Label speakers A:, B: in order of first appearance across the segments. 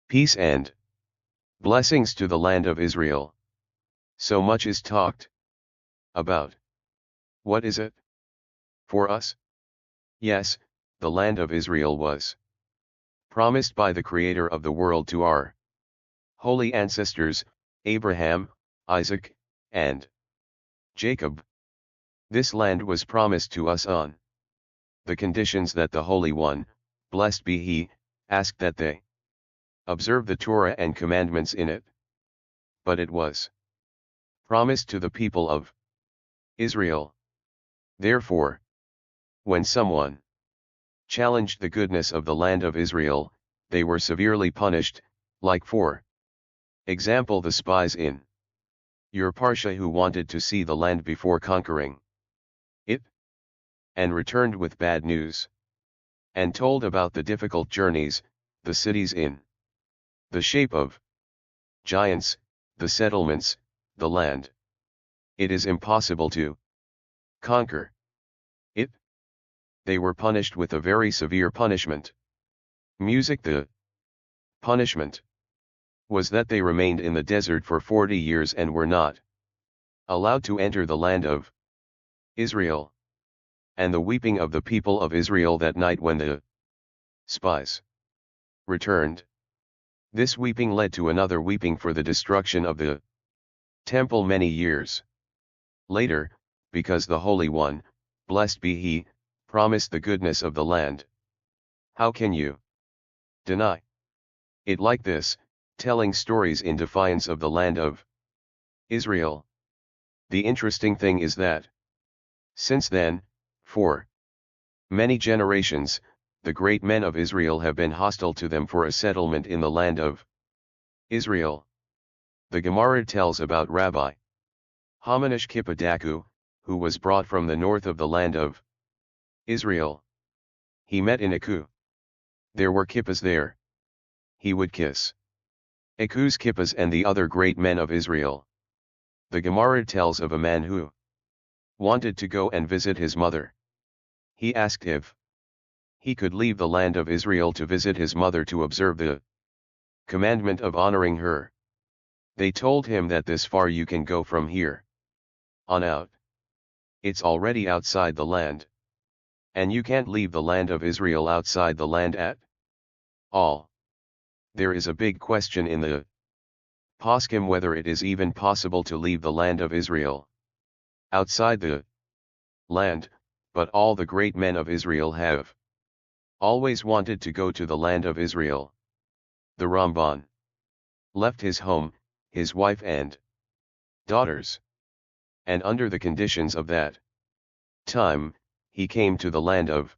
A: Peace and blessings to the land of Israel. So much is talked about. What is it? For us? Yes, the land of Israel was promised by the Creator of the world to our holy ancestors, Abraham, Isaac, and Jacob. This land was promised to us on the conditions that the Holy One, blessed be He, asked that they observe the Torah and commandments in it. But it was promised to the people of Israel. Therefore, when someone challenged the goodness of the land of Israel, they were severely punished, like for example the spies in your Parsha who wanted to see the land before conquering it, and returned with bad news, and told about the difficult journeys, the cities in the shape of giants, the settlements, the land. It is impossible to conquer it. They were punished with a very severe punishment. Music. The punishment was that they remained in the desert for 40 years and were not allowed to enter the land of Israel. And the weeping of the people of Israel that night when the spies returned. This weeping led to another weeping for the destruction of the temple many years later, because the Holy One, blessed be He, promised the goodness of the land. How can you deny it like this, telling stories in defiance of the land of Israel? The interesting thing is that since then, for many generations, the great men of Israel have been hostile to them for a settlement in the land of Israel. The Gemara tells about Rabbi Hamanish Kippadaku, who was brought from the north of the land of Israel. He met in Aku. There were kippas there. He would kiss Aku's kippas and the other great men of Israel. The Gemara tells of a man who wanted to go and visit his mother. He asked if he could leave the land of Israel to visit his mother to observe the commandment of honoring her. They told him that this far you can go from here on out. It's already outside the land. And you can't leave the land of Israel outside the land at all. There is a big question in the Poskim whether it is even possible to leave the land of Israel outside the land, but all the great men of Israel have always wanted to go to the land of Israel. The Ramban left his home, his wife and daughters. And under the conditions of that time, he came to the land of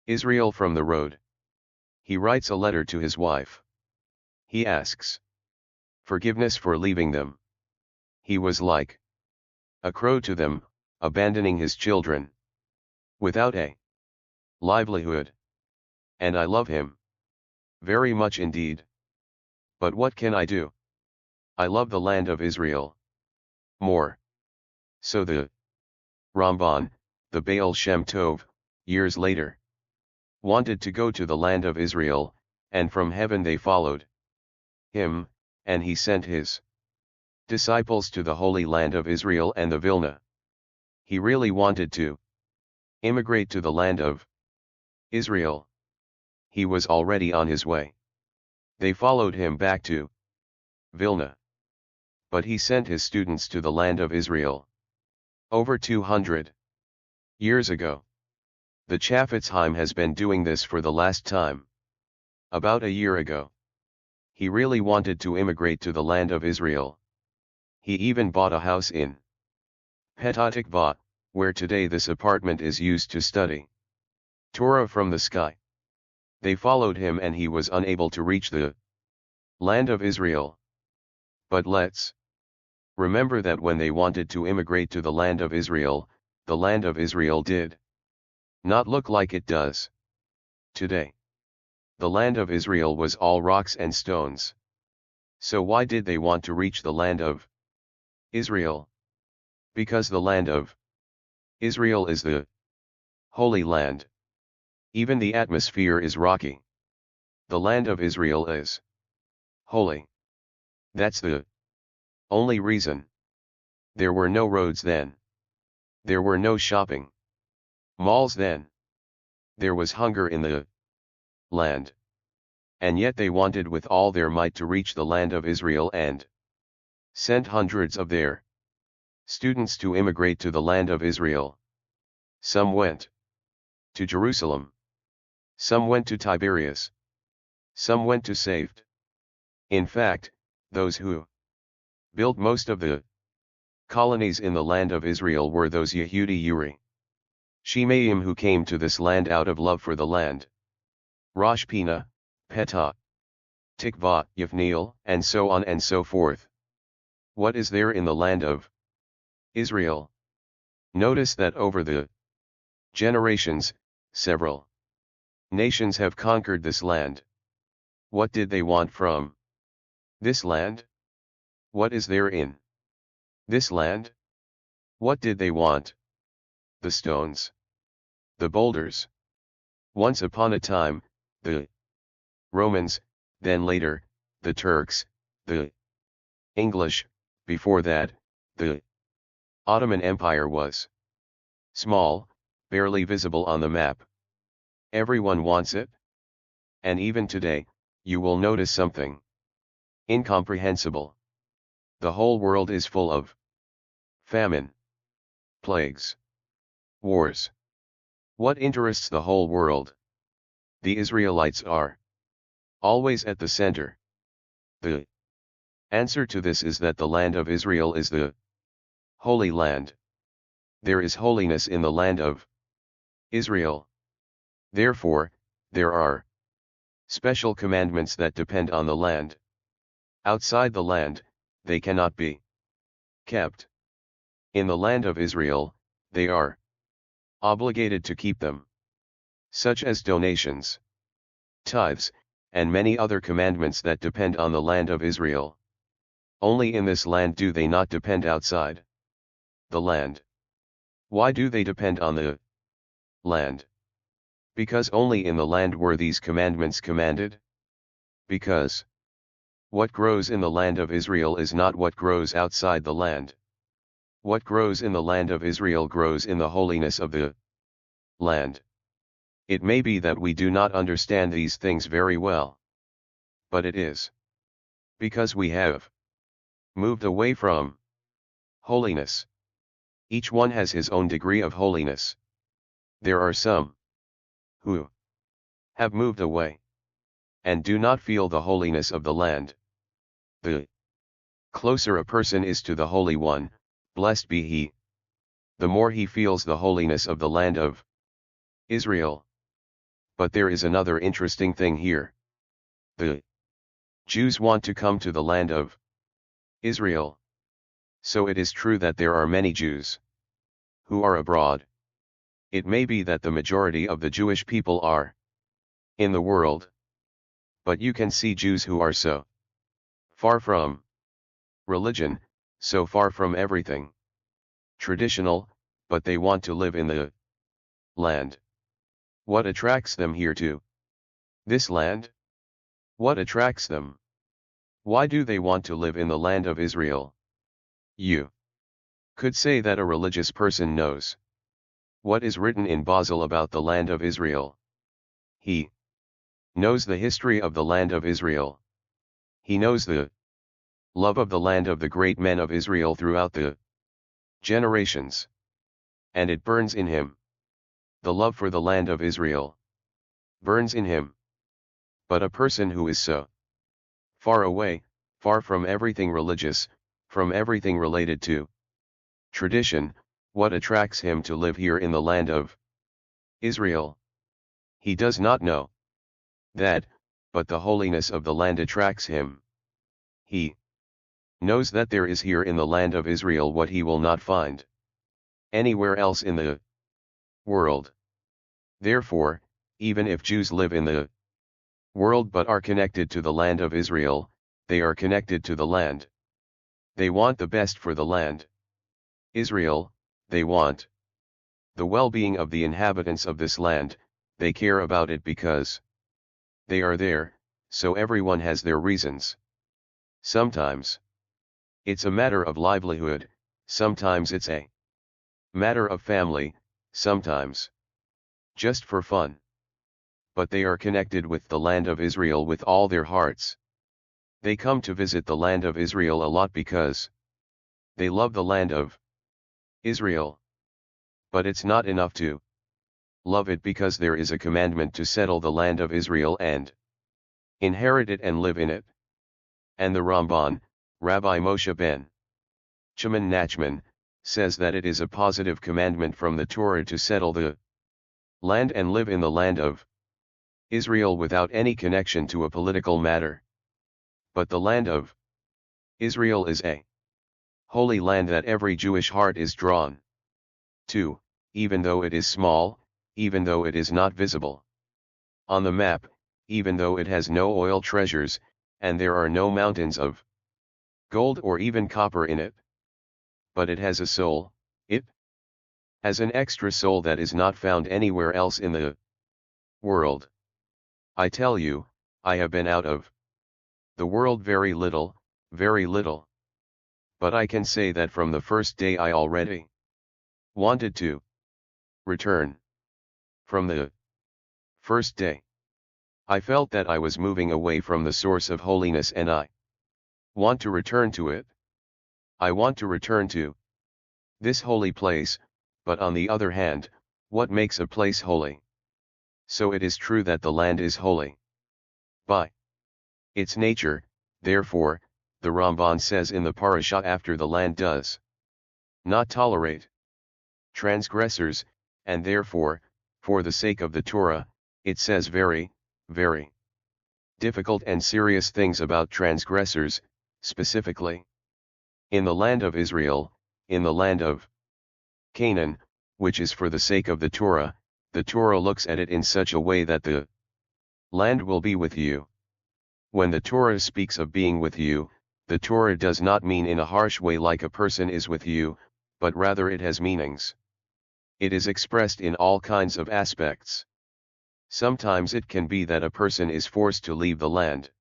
A: Israel from the road. He writes a letter to his wife. He asks forgiveness for leaving them. He was like a crow to them, abandoning his children without a livelihood. And I love him very much indeed. But what can I do? I love the land of Israel more. So the Ramban, the Baal Shem Tov, years later, wanted to go to the land of Israel, and from heaven they followed him, and he sent his disciples to the holy land of Israel and the Vilna. He really wanted to immigrate to the land of Israel. He was already on his way. They followed him back to Vilna. But he sent his students to the land of Israel over 200 years ago. The Chaffetzheim has been doing this for the last time. About a year ago. He really wanted to immigrate to the land of Israel. He even bought a house in Petah Tikva, where today this apartment is used to study Torah from the sky. They followed him and he was unable to reach the land of Israel. But let's remember that when they wanted to immigrate to the land of Israel did not look like it does today. The land of Israel was all rocks and stones. So why did they want to reach the land of Israel? Because the land of Israel is the Holy Land. Even the atmosphere is rocky. The land of Israel is Holy. That's the only reason. There were no roads then. There were no shopping malls then. There was hunger in the land. And yet they wanted with all their might to reach the land of Israel and sent hundreds of their students to immigrate to the land of Israel. Some went to Jerusalem. Some went to Tiberias. Some went to Saved. In fact, those who built most of the colonies in the land of Israel were those Yehudi Uri Shemaim who came to this land out of love for the land. Rosh Pina, Petah, Tikva, Yavneel, and so on and so forth. What is there in the land of Israel? Notice that over the generations, several nations have conquered this land. What did they want from this land? What is there in this land? What did they want? The stones, the boulders. Once upon a time, the Romans, then later, the Turks, the English, before that, the Ottoman Empire was small, barely visible on the map. Everyone wants it. And even today, you will notice something incomprehensible. The whole world is full of famine, plagues, wars. What interests the whole world? The Israelites are always at the center. The answer to this is that the land of Israel is the Holy Land. There is holiness in the land of Israel. Therefore, there are special commandments that depend on the land. Outside the land, they cannot be kept. In the land of Israel, they are obligated to keep them, such as donations, tithes, and many other commandments that depend on the land of Israel. Only in this land do they not depend outside the land. Why do they depend on the land? Because only in the land were these commandments commanded. Because what grows in the land of Israel is not what grows outside the land. What grows in the land of Israel grows in the holiness of the land. It may be that we do not understand these things very well. But it is because we have moved away from holiness. Each one has his own degree of holiness. There are some who have moved away and do not feel the holiness of the land. The closer a person is to the Holy One, blessed be he, the more he feels the holiness of the land of Israel. But there is another interesting thing here. The Jews want to come to the land of Israel. So it is true that there are many Jews who are abroad. It may be that the majority of the Jewish people are in the world. But you can see Jews who are so far from religion, so far from everything traditional, but they want to live in the land. What attracts them here to this land? What attracts them? Why do they want to live in the land of Israel? You could say that a religious person knows what is written in Basel about the land of Israel. He knows the history of the land of Israel. He knows the love of the land of the great men of Israel throughout the generations. And it burns in him. The love for the land of Israel burns in him. But a person who is so far away, far from everything religious, from everything related to tradition, what attracts him to live here in the land of Israel? He does not know that, but the holiness of the land attracts him. He knows that there is here in the land of Israel what he will not find anywhere else in the world. Therefore, even if Jews live in the world but are connected to the land of Israel, they are connected to the land. They want the best for the land. Israel, they want the well-being of the inhabitants of this land, they care about it because they are there, so everyone has their reasons. Sometimes it's a matter of livelihood, sometimes it's a matter of family, sometimes just for fun. But they are connected with the land of Israel with all their hearts. They come to visit the land of Israel a lot because they love the land of Israel. But it's not enough to love it, because there is a commandment to settle the land of Israel and inherit it and live in it. And the Ramban, Rabbi Moshe ben Chaman Nachman, says that it is a positive commandment from the Torah to settle the land and live in the land of Israel without any connection to a political matter. But the land of Israel is a holy land that every Jewish heart is drawn to, even though it is small, even though it is not visible on the map, even though it has no oil treasures, and there are no mountains of gold or even copper in it. But it has a soul, it has an extra soul that is not found anywhere else in the world. I tell you, I have been out of the world very little, very little. But I can say that from the first day I already wanted to return. From the first day, I felt that I was moving away from the source of holiness, and I want to return to it. I want to return to this holy place, but on the other hand, what makes a place holy? So it is true that the land is holy by its nature. Therefore, the Ramban says in the parasha, after the land does not tolerate transgressors, and therefore, for the sake of the Torah, it says very, very difficult and serious things about transgressors, specifically in the land of Israel, in the land of Canaan, which is for the sake of the Torah looks at it in such a way that the land will be with you. When the Torah speaks of being with you, the Torah does not mean in a harsh way like a person is with you, but rather it has meanings. It is expressed in all kinds of aspects. Sometimes it can be that a person is forced to leave the land.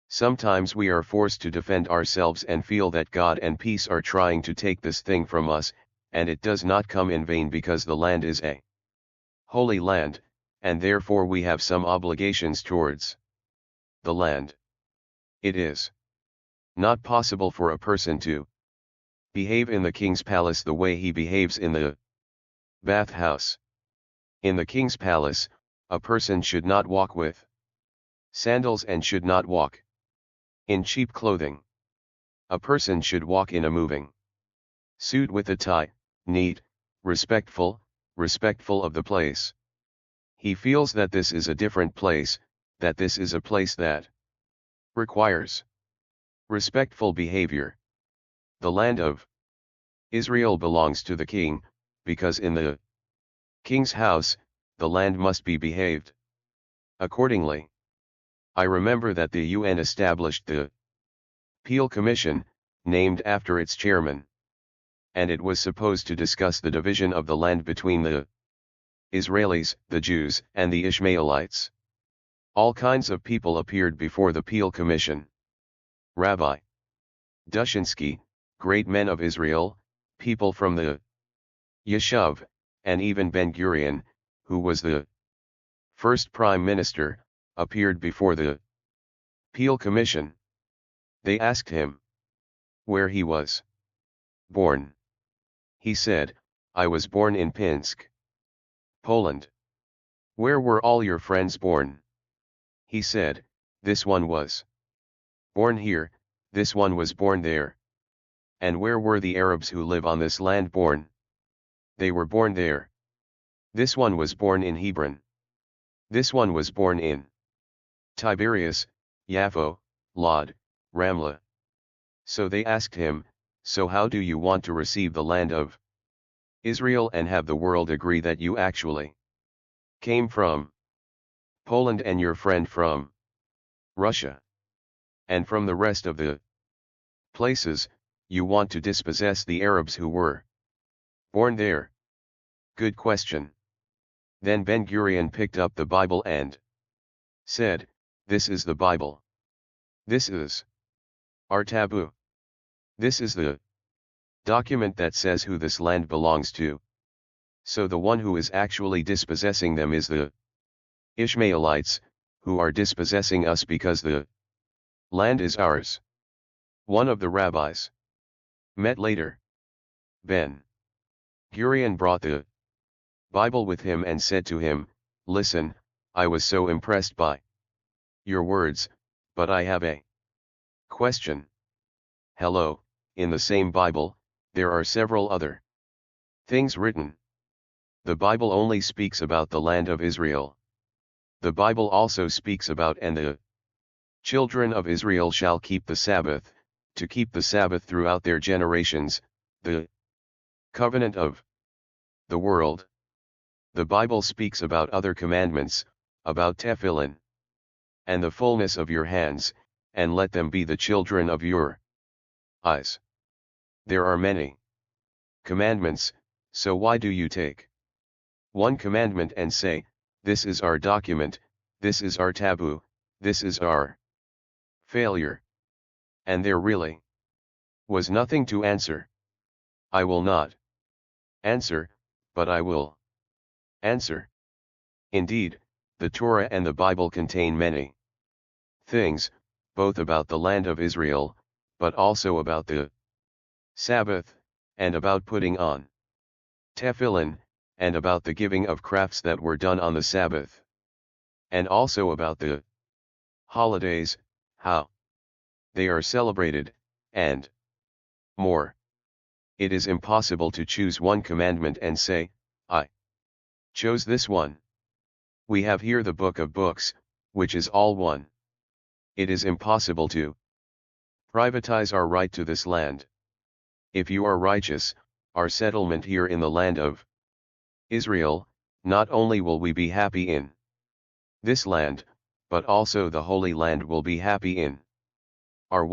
A: Sometimes we are forced to defend ourselves and feel that God and peace are trying to take this thing from us, and it does not come in vain, because the land is a holy land, and therefore we have some obligations towards the land. It is not possible for a person to behave in the king's palace the way he behaves in the bathhouse. In the king's palace, a person should not walk with sandals and should not walk in cheap clothing. A person should walk in a moving suit with a tie, neat, respectful of the place. He feels that this is a different place, that this is a place that requires respectful behavior. The land of Israel belongs to the king, because in the king's house, the land must be behaved accordingly. I remember that the UN established the Peel Commission, named after its chairman. And it was supposed to discuss the division of the land between the Israelis, the Jews, and the Ishmaelites. All kinds of people appeared before the Peel Commission. Rabbi Dushinsky, great men of Israel, people from the Yeshuv, and even Ben-Gurion, who was the first prime minister, appeared before the Peel Commission. They asked him where he was born. He said, I was born in Pinsk, Poland. Where were all your friends born? He said, this one was born here, this one was born there. And where were the Arabs who live on this land born? They were born there. This one was born in Hebron. This one was born in Tiberias, Yaffo, Lod, Ramla. So they asked him, so how do you want to receive the land of Israel and have the world agree that you actually came from Poland and your friend from Russia? And from the rest of the places, you want to dispossess the Arabs who were born there? Good question. Then Ben-Gurion picked up the Bible and said, this is the Bible. This is are taboo. This is the document that says who this land belongs to. So the one who is actually dispossessing them is the Ishmaelites, who are dispossessing us because the land is ours. One of the rabbis met later. Ben Gurion brought the Bible with him and said to him, "Listen, I was so impressed by your words, but I have a question." Hello, in the same Bible, there are several other things written. The Bible only speaks about the land of Israel. The Bible also speaks about "and the children of Israel shall keep the Sabbath, to keep the Sabbath throughout their generations, the covenant of the world." The Bible speaks about other commandments, about tefillin, "and the fullness of your hands, and let them be the children of your eyes." There are many commandments, so why do you take one commandment and say, "This is our document, this is our taboo, this is our failure"? And there really was nothing to answer. I will not answer, but I will answer. Indeed, the Torah and the Bible contain many things, both about the land of Israel, but also about the Sabbath, and about putting on tefillin, and about the giving of crafts that were done on the Sabbath, and also about the holidays, how they are celebrated, and more. It is impossible to choose one commandment and say, "I chose this one." We have here the book of books, which is all one. It is impossible to privatize our right to this land. If you are righteous, our settlement here in the land of Israel, not only will we be happy in this land, but also the Holy Land will be happy in our